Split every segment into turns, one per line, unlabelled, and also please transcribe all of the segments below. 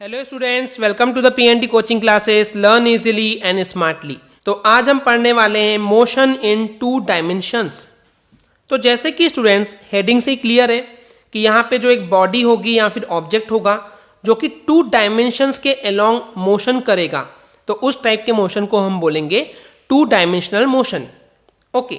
Hello students, welcome to the PNT coaching classes learn easily and smartly. तो आज हम पढ़ने वाले हैं मोशन इन टू डायमेंशंस। तो जैसे कि स्टूडेंट्स हेडिंग से ही क्लियर है कि यहाँ पे जो एक बॉडी होगी या फिर ऑब्जेक्ट होगा जो कि टू डायमेंशंस के अलोंग मोशन करेगा, तो उस टाइप के मोशन को हम बोलेंगे टू डायमेंशनल मोशन। ओके,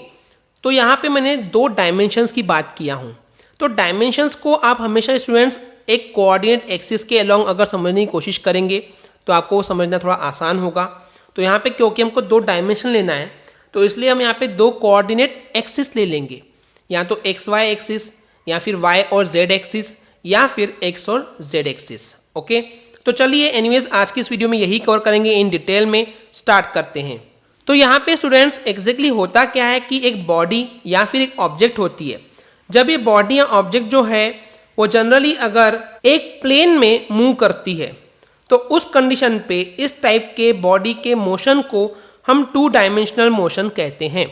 तो यहाँ पे मैंने दो डायमेंशंस की बात किया हूँ। तो डायमेंशंस को आप हमेशा स्टूडेंट्स एक कोऑर्डिनेट एक्सिस के अलोंग अगर समझने की कोशिश करेंगे तो आपको वो समझना थोड़ा आसान होगा। तो यहाँ पे क्योंकि हमको दो डायमेंशन लेना है तो इसलिए हम यहाँ पे दो कोऑर्डिनेट एक्सिस ले लेंगे, या तो एक्स वाई एक्सिस या फिर वाई और जेड एक्सिस या फिर एक्स और जेड एक्सिस। ओके, तो चलिए एनीवेज आज की इस वीडियो में यही कवर करेंगे, इन डिटेल में स्टार्ट करते हैं। तो यहाँ पे स्टूडेंट्स एग्जैक्टली होता क्या है कि एक बॉडी या फिर एक ऑब्जेक्ट होती है। जब ये बॉडी या ऑब्जेक्ट जो है वो जनरली अगर एक प्लेन में मूव करती है तो उस कंडीशन पे इस टाइप के बॉडी के मोशन को हम टू डायमेंशनल मोशन कहते हैं।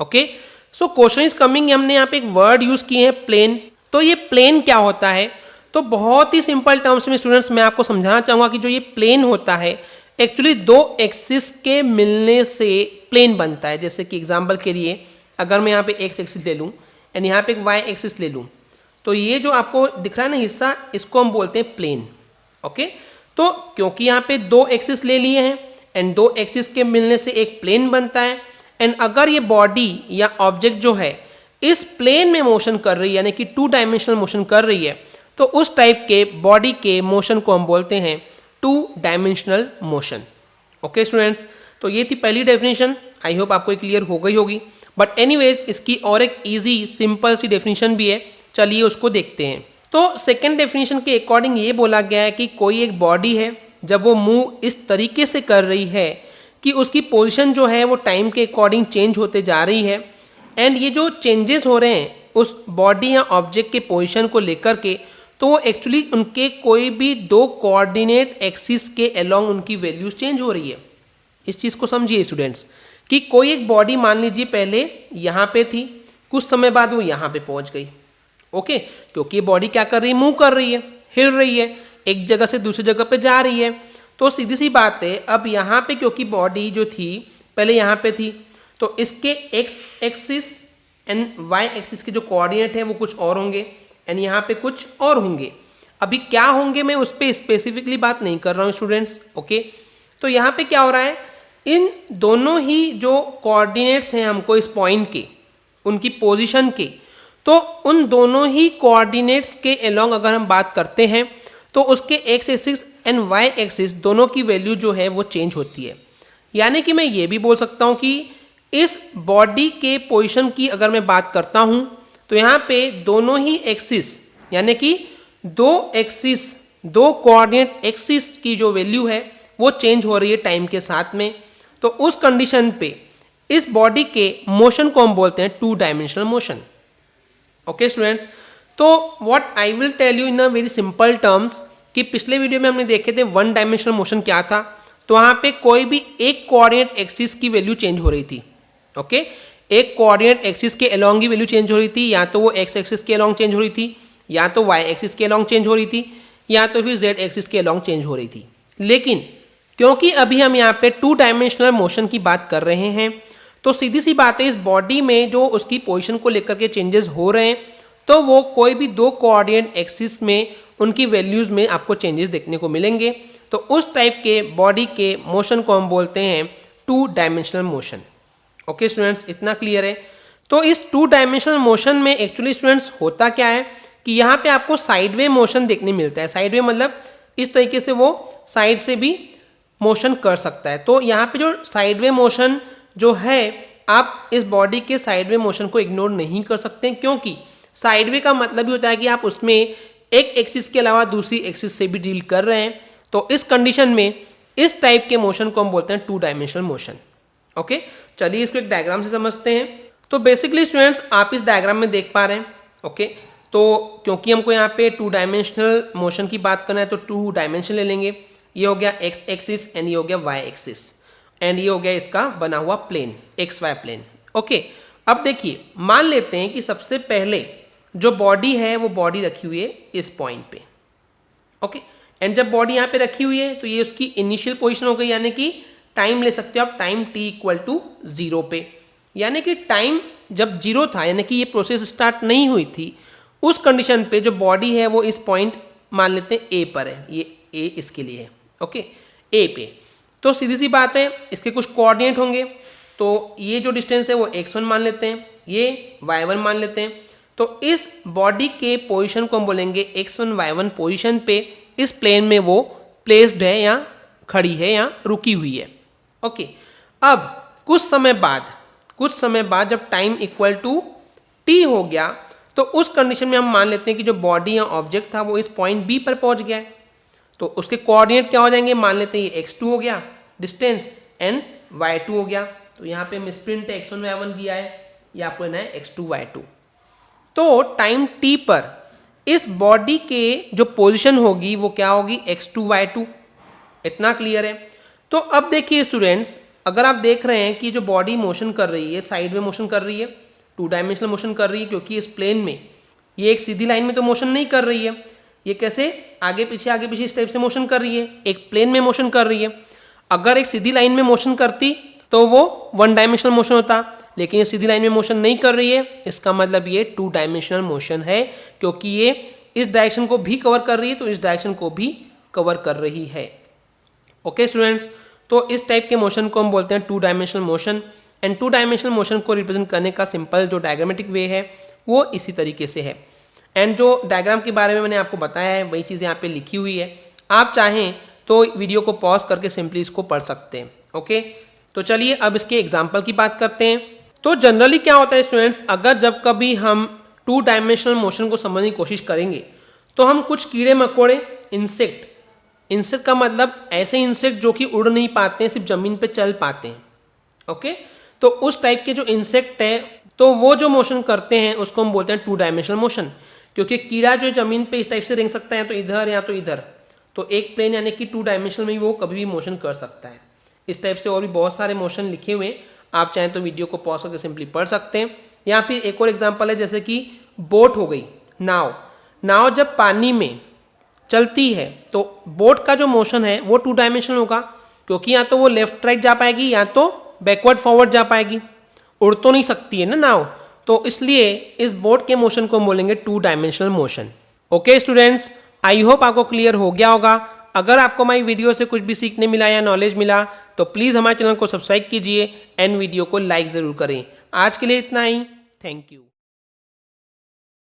Okay, so question is coming, हमने यहाँ पे एक वर्ड यूज किए हैं प्लेन। तो ये प्लेन क्या होता है? तो बहुत ही सिंपल टर्म्स में स्टूडेंट्स मैं आपको समझाना चाहूँगा कि जो ये प्लेन होता है एक्चुअली दो एक्सिस के मिलने से प्लेन बनता है। जैसे कि एग्जाम्पल के लिए अगर मैं यहाँ पे एक्स एक्सिस ले लूँ एंड यहाँ पे एक वाई एक्सिस ले लूँ, तो ये जो आपको दिख रहा है ना हिस्सा, इसको हम बोलते हैं प्लेन। ओके, तो क्योंकि यहाँ पे दो एक्सिस ले लिए हैं एंड दो एक्सिस के मिलने से एक प्लेन बनता है, एंड अगर ये बॉडी या ऑब्जेक्ट जो है इस प्लेन में मोशन कर रही है यानी कि टू डायमेंशनल मोशन कर रही है, तो उस टाइप के बॉडी के मोशन को हम बोलते हैं two dimensional motion. Okay students, तो ये थी पहली डेफिनेशन। आई होप आपको क्लियर हो गई होगी, बट एनीवेज इसकी और एक इजी सिंपल सी डेफिनेशन भी है, चलिए उसको देखते हैं। तो सेकेंड डेफिनेशन के अकॉर्डिंग ये बोला गया है कि कोई एक बॉडी है जब वो मूव इस तरीके से कर रही है कि उसकी पोजीशन जो है वो टाइम के अकॉर्डिंग चेंज होते जा रही है, एंड ये जो चेंजेस हो रहे हैं उस बॉडी या ऑब्जेक्ट के पोजीशन को लेकर के, तो वो एक्चुअली उनके कोई भी दो कोऑर्डिनेट एक्सिस के अलोंग उनकी वैल्यूज चेंज हो रही है। इस चीज़ को समझिए स्टूडेंट्स कि कोई एक बॉडी मान लीजिए पहले यहाँ पे थी, कुछ समय बाद वो यहाँ पे पहुँच गई। ओके, क्योंकि ये बॉडी क्या कर रही है, मूव कर रही है, हिल रही है, एक जगह से दूसरी जगह पे जा रही है। तो सीधी सी बात है, अब यहाँ पे क्योंकि बॉडी जो थी पहले यहाँ पे थी, तो इसके X axis and Y axis के जो कोऑर्डिनेट है वो कुछ और होंगे एंड यहाँ पे कुछ और होंगे। अभी क्या होंगे मैं उस पर स्पेसिफिकली बात नहीं कर रहा हूँ स्टूडेंट्स। ओके, तो यहाँ पे क्या हो रहा है, इन दोनों ही जो कोऑर्डिनेट्स हैं हमको इस पॉइंट के, उनकी पोजीशन के, तो उन दोनों ही कोऑर्डिनेट्स के अलोंग अगर हम बात करते हैं तो उसके X axis and Y axis दोनों की वैल्यू जो है वो चेंज होती है। यानी कि मैं ये भी बोल सकता हूँ कि इस बॉडी के पोजीशन की अगर मैं बात करता हूँ तो यहाँ पे दोनों ही एक्सिस यानी कि दो एक्सिस, दो कोऑर्डिनेट एक्सिस की जो वैल्यू है वो चेंज हो रही है टाइम के साथ में। तो उस कंडीशन पे इस बॉडी के मोशन को हम बोलते हैं two dimensional motion. Okay students, तो what I will tell you in a very simple terms कि पिछले वीडियो में हमने देखे थे वन डायमेंशनल मोशन क्या था। तो वहाँ पे कोई भी एक कोऑर्डिनेट एक्सिस की वैल्यू चेंज हो रही थी। ओके, एक कोऑर्डिनेट एक्सिस के अलोंग की वैल्यू चेंज हो रही थी, या तो वो एक्स एक्सिस के अलोंग चेंज हो रही थी, या तो वाई एक्सिस के अलोंग चेंज हो रही थी, या तो फिर जेड एक्सिस के अलोंग चेंज हो रही थी। लेकिन क्योंकि अभी हम यहाँ पे टू डायमेंशनल मोशन की बात कर रहे हैं तो सीधी सी बात है, इस बॉडी में जो उसकी पोजीशन को लेकर के चेंजेस हो रहे हैं तो वो कोई भी दो कोऑर्डिनेट एक्सिस में उनकी वैल्यूज में आपको चेंजेस देखने को मिलेंगे। तो उस टाइप के बॉडी के मोशन को हम बोलते हैं two dimensional motion. Okay students, इतना क्लियर है। तो इस टू डायमेंशनल मोशन में एक्चुअली स्टूडेंट्स होता क्या है कि यहाँ पे आपको साइडवे मोशन देखने मिलता है। साइडवे मतलब इस तरीके से वो साइड से भी मोशन कर सकता है। तो यहाँ पे जो साइडवे मोशन जो है, आप इस बॉडी के साइडवे मोशन को इग्नोर नहीं कर सकते, क्योंकि साइडवे का मतलब ही होता है कि आप उसमें एक एक्सिस के अलावा दूसरी एक्सिस से भी डील कर रहे हैं। तो इस कंडीशन में इस टाइप के मोशन को हम बोलते हैं टू डायमेंशनल मोशन। ओके, चलिए इसको एक डायग्राम से समझते हैं। तो बेसिकली स्टूडेंट्स आप इस डायग्राम में देख पा रहे हैं। ओके, तो क्योंकि हमको यहाँ पे टू डायमेंशनल मोशन की बात करना है तो टू डायमेंशन ले लेंगे। ये हो गया एक्स एक्सिस एंड ये हो गया वाई एक्सिस एंड ये हो गया इसका बना हुआ plane, X Y plane. Okay, अब देखिए मान लेते हैं कि सबसे पहले जो बॉडी है वो बॉडी रखी हुई है इस पॉइंट पे। ओके, एंड जब बॉडी यहाँ पे रखी हुई है तो ये उसकी इनिशियल पोजीशन हो गई, यानी कि टाइम ले सकते हो आप टाइम t इक्वल टू 0 पे, यानी कि टाइम जब 0 था, यानी कि ये प्रोसेस स्टार्ट नहीं हुई थी, उस कंडीशन पे जो बॉडी है वो इस पॉइंट मान लेते हैं ए पर है, ये ए इसके लिए है, ओके ए पे। तो सीधी सी बात है, इसके कुछ कोऑर्डिनेट होंगे, तो ये जो डिस्टेंस है वो x1 मान लेते हैं, ये y1 मान लेते हैं। तो इस बॉडी के पोजीशन को हम बोलेंगे x1 y1 पोजीशन पे इस प्लेन में वो प्लेस्ड है या खड़ी है या रुकी हुई है, ओके। अब कुछ समय बाद जब टाइम इक्वल टू t हो गया तो उस कंडीशन में हम मान लेते हैं कि जो बॉडी या ऑब्जेक्ट था वो इस पॉइंट b पर पहुंच गया है। तो उसके कोऑर्डिनेट क्या हो जाएंगे, मान लेते हैं ये x2 हो गया डिस्टेंस एंड y2 हो गया। तो यहाँ पे मिसप्रिंट है x1 y1 दिया है, ये आपको लेना है x2 y2। तो टाइम t पर इस बॉडी के जो पोजीशन होगी वो क्या होगी, x2 y2। इतना क्लियर है। तो अब देखिए स्टूडेंट्स, अगर आप देख रहे हैं कि जो बॉडी मोशन कर रही है, साइड में मोशन कर रही है, 2 डायमेंशनल मोशन कर रही है, क्योंकि इस प्लेन में ये एक सीधी लाइन में तो मोशन नहीं कर रही है, ये कैसे आगे पीछे इस टाइप से मोशन कर रही है, एक प्लेन में मोशन कर रही है। अगर एक सीधी लाइन में मोशन करती तो वो 1 डायमेंशनल मोशन होता, लेकिन ये सीधी लाइन में मोशन नहीं कर रही है, इसका मतलब ये 2 डायमेंशनल मोशन है, क्योंकि ये इस डायरेक्शन को भी कवर कर रही है तो इस डायरेक्शन को भी कवर कर रही है। ओके स्टूडेंट्स, तो इस टाइप के मोशन को हम बोलते हैं 2 dimensional motion. And 2 dimensional motion को रिप्रेजेंट करने का सिंपल जो डायग्रामेटिक वे है वो इसी तरीके से है। एंड जो डायग्राम के बारे में मैंने आपको बताया है वही चीज़ यहाँ पे लिखी हुई है, आप चाहें तो वीडियो को पॉज करके सिंपली इसको पढ़ सकते हैं। ओके, तो चलिए अब इसके एग्जाम्पल की बात करते हैं। तो जनरली क्या होता है स्टूडेंट्स, अगर जब कभी हम 2 डायमेंशनल मोशन को समझने की कोशिश करेंगे तो हम कुछ कीड़े मकोड़े, इंसेक्ट का मतलब ऐसे इंसेक्ट जो कि उड़ नहीं पाते हैं, सिर्फ ज़मीन पे चल पाते हैं। ओके, तो उस टाइप के जो इंसेक्ट है तो वो जो मोशन करते हैं उसको हम बोलते हैं 2 डायमेंशनल मोशन, क्योंकि कीड़ा जो ज़मीन पे इस टाइप से रेंग सकता है तो इधर या तो इधर, तो एक प्लेन यानी कि 2 डायमेंशनल में वो कभी भी मोशन कर सकता है। इस टाइप से और भी बहुत सारे मोशन लिखे हुए हैं, आप चाहें तो वीडियो को पॉज करके सिंपली पढ़ सकते हैं। यहाँ पे एक और एग्जांपल है, जैसे कि बोट हो गई, नाव जब पानी में चलती है तो बोट का जो मोशन है वो 2 डायमेंशनल होगा, क्योंकि या तो वो लेफ्ट राइट जा पाएगी या तो बैकवर्ड फॉरवर्ड जा पाएगी, उड़ तो नहीं सकती है ना नाव, तो इसलिए इस बोट के मोशन को हम बोलेंगे 2 dimensional motion. Okay students, I hope आपको क्लियर हो गया होगा। अगर आपको हमारी वीडियो से कुछ भी सीखने मिला या नॉलेज मिला तो प्लीज़ हमारे चैनल को सब्सक्राइब कीजिए एंड वीडियो को लाइक ज़रूर करें। आज के लिए इतना ही, थैंक यू।